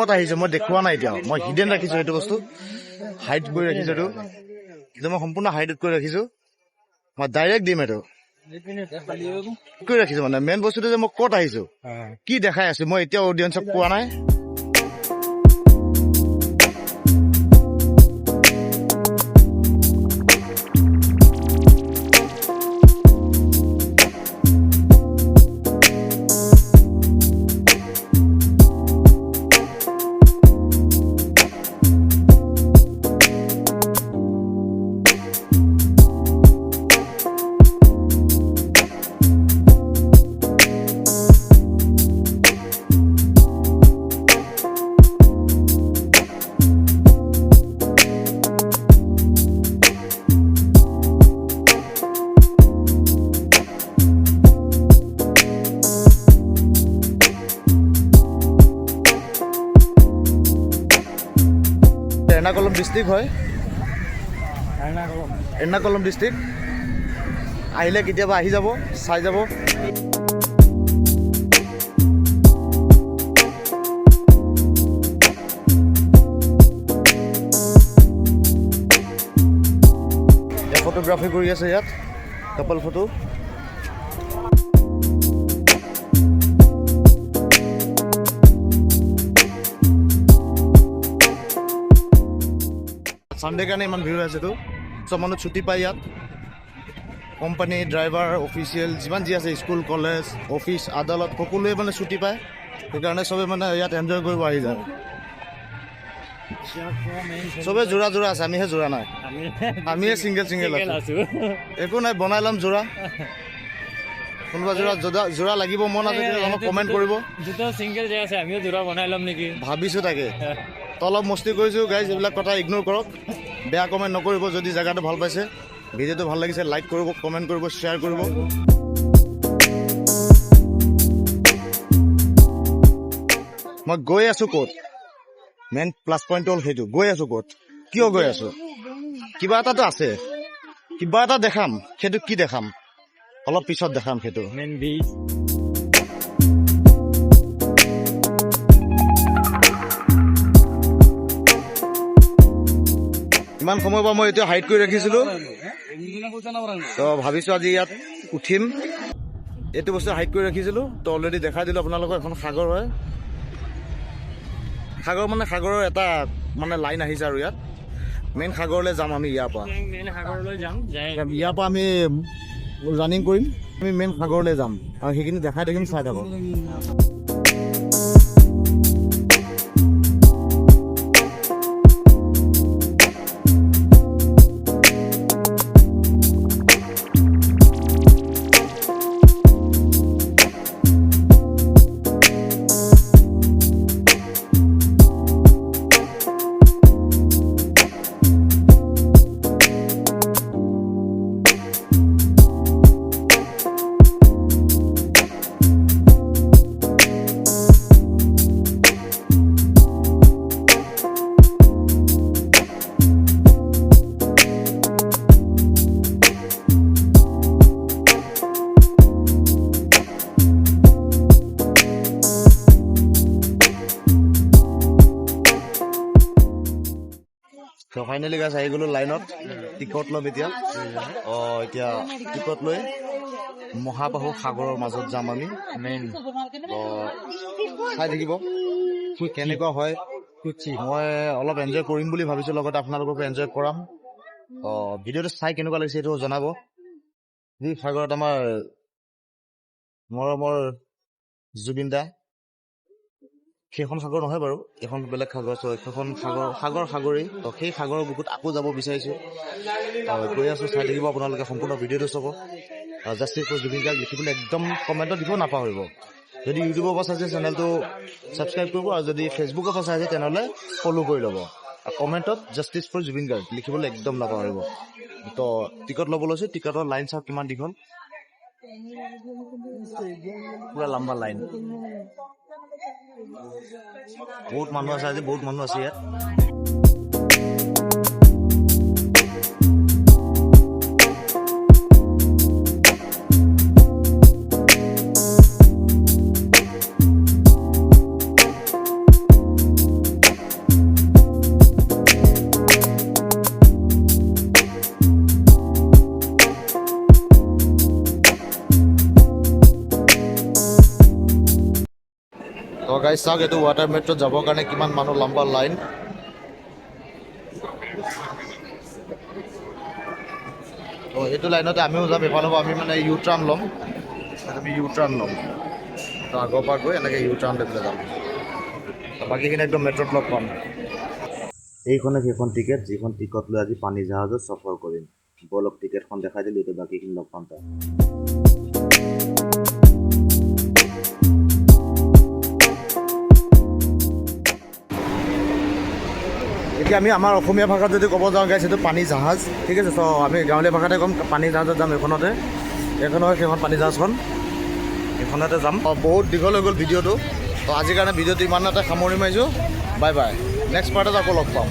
ক'ত আহিছে মই দেখুওৱা নাই এতিয়াও মই হিডেন ৰাখিছো এইটো বস্তু হাইড কৰি ৰাখিছো এইটো কিন্তু মই সম্পূৰ্ণ হাইড কৰি ৰাখিছো মই ডাইৰেক্ট দিম এইটো কৰি ৰাখিছো মানে মেইন বস্তুটো যে মই ক'ত আহিছো কি দেখাই আছো মই এতিয়াও অডিয়েঞ্চক পোৱা নাই এৰ্ণাকুলম ডিষ্ট্ৰিক্ট হয় এৰ্ণাকুলম ডিষ্ট্ৰিক্ট আহিলে কেতিয়াবা আহি যাব চাই যাব ফটোগ্ৰাফি কৰি আছে ইয়াত কাপল ফটো সানডে কাৰণে ইমান ভিৰ হৈছেতো চব মানুহ ছুটি পায় ইয়াত কোম্পানী ড্ৰাইভাৰ অফিচিয়েল যিমান যি আছে স্কুল কলেজ অফিচ আদালত সকলোৱে মানে ছুটি পায় সেইকাৰণে চবে মানে ইয়াত এনজয় কৰিব আহি যায় চবে যোৰা যোৰা আছে আমিহে যোৰা নাই আমিহে ছিংগেল আছো একো নাই বনাই ল'ম যোৰা কোনোবা যোৰা লাগিব মন আছে আমাক কমেণ্ট কৰিব আমিও যোৰা বনাই ল'ম নেকি ভাবিছোঁ তাকে অলপ মস্তি কৰিছোঁ গাইজ এইবিলাক কথা ইগনোৰ কৰক বেয়া কমেণ্ট নকৰিব যদি জেগাটো ভাল পাইছে ভিডিঅ'টো ভাল লাগিছে লাইক কৰিব কমেণ্ট কৰিব শ্বেয়াৰ কৰিব মই গৈ আছোঁ ক'ত মেইন প্লাছ পইণ্ট হ'ল সেইটো গৈ আছোঁ ক'ত কিয় গৈ আছোঁ কিবা এটাতো আছে কিবা এটা দেখাম সেইটো কি দেখাম অলপ পিছত দেখাম সেইটো মেইন বিচ ইমান সময়ৰ পৰা মই এতিয়া হাইড কৰি ৰাখিছিলোঁ তো ভাবিছোঁ আজি ইয়াত উঠিম এইটো বস্তু হাইড কৰি ৰাখিছিলোঁ তো অলৰেডি দেখাই দিলোঁ আপোনালোকক এখন সাগৰ হয় সাগৰ মানে সাগৰৰ এটা মানে লাইন আহিছে আৰু ইয়াত মেইন সাগৰলৈ যাম আমি ইয়াৰ পৰা আমি ৰানিং কৰিম আমি মেইন সাগৰলৈ যাম আৰু সেইখিনি দেখাই থাকিম চাই থাকক তো ফাইনেলি গাছ আহি গ'লো লাইনত টিকট ল'ম এতিয়া এতিয়া টিকট লৈ মহাবাহু সাগৰৰ মাজত যাম আমি মেইন চাই থাকিব কেনেকুৱা হয় মই অলপ এনজয় কৰিম বুলি ভাবিছোঁ লগতে আপোনালোককো এনজয় কৰাম ভিডিঅ'টো চাই কেনেকুৱা লাগিছে এইটো জনাব যি সাগৰত আমাৰ মৰমৰ জুবিন দা সেইখন সাগৰ নহয় বাৰু এখন বেলেগ সাগৰ সেইখন সাগৰেই তো সেই সাগৰৰ বুকুত আকৌ যাব বিচাৰিছোঁ গৈ আছোঁ চাই থাকিব আপোনালোকে সম্পূৰ্ণ ভিডিঅ'টো চাব জাষ্টিছ ফৰ জুবিন গাৰ্গ লিখিবলৈ একদম কমেণ্টত দিব নাপাহৰিব যদি ইউটিউবৰ পৰা চাইছে চেনেলটো ছাবস্ক্ৰাইব কৰিব আৰু যদি ফেচবুকৰ পৰা চাইছে তেনেহ'লে ফ'ল' কৰি ল'ব আৰু কমেণ্টত জাষ্টিছ ফৰ জুবিন গাৰ্গ লিখিবলৈ একদম নাপাহৰিব তো টিকট ল'ব লৈছোঁ টিকটৰ লাইন চাওক কিমান দীঘল পুৰা লম্বা লাইন বহুত মানুহ আছে আজি বহুত মানুহ আছে ইয়াত গাইজ চাওক এইটো ৱাটাৰ মেট্ৰত যাবৰ কাৰণে কিমান মানুহ লম্বা লাইন। তো এইটো লাইনতে আমিও যাম। এইফালৰ পৰা আমি মানে ইউ টাৰ্ণ ল'ম। আমি ইউ টাৰ্ণ ল'ম। তো আগৰ পৰা গৈ এনেকৈ ইউ টাৰ্ণ লৈ পেলাই যাম। বাকীখিনি একদম মেট্ৰত লগ পাম। এইখনে সেইখন টিকেট, যিখন টিকট লৈ আজি পানী জাহাজত সফৰ কৰিম। বলক টিকেটখন দেখাই দিলোঁ, এতিয়া বাকীখিনি লগ পাম তাত। এতিয়া আমি আমাৰ অসমীয়া ভাষাত যদি ক'ব যাওঁ গাইছ, এইটো পানী জাহাজ, ঠিক আছে। চ' আমি গাঁৱলীয়া ভাষাতে ক'ম পানী জাহাজত যাম। এইখন হয় সেইখন পানী জাহাজখন, এইখনতে যাম। বহুত দীঘল হৈ গ'ল ভিডিঅ'টো। তো আজিৰ কাৰণে ভিডিঅ'টো ইমানতে সামৰি মাৰিছোঁ। বাই বাই, নেক্সট পাৰ্টত আকৌ লগ পাম।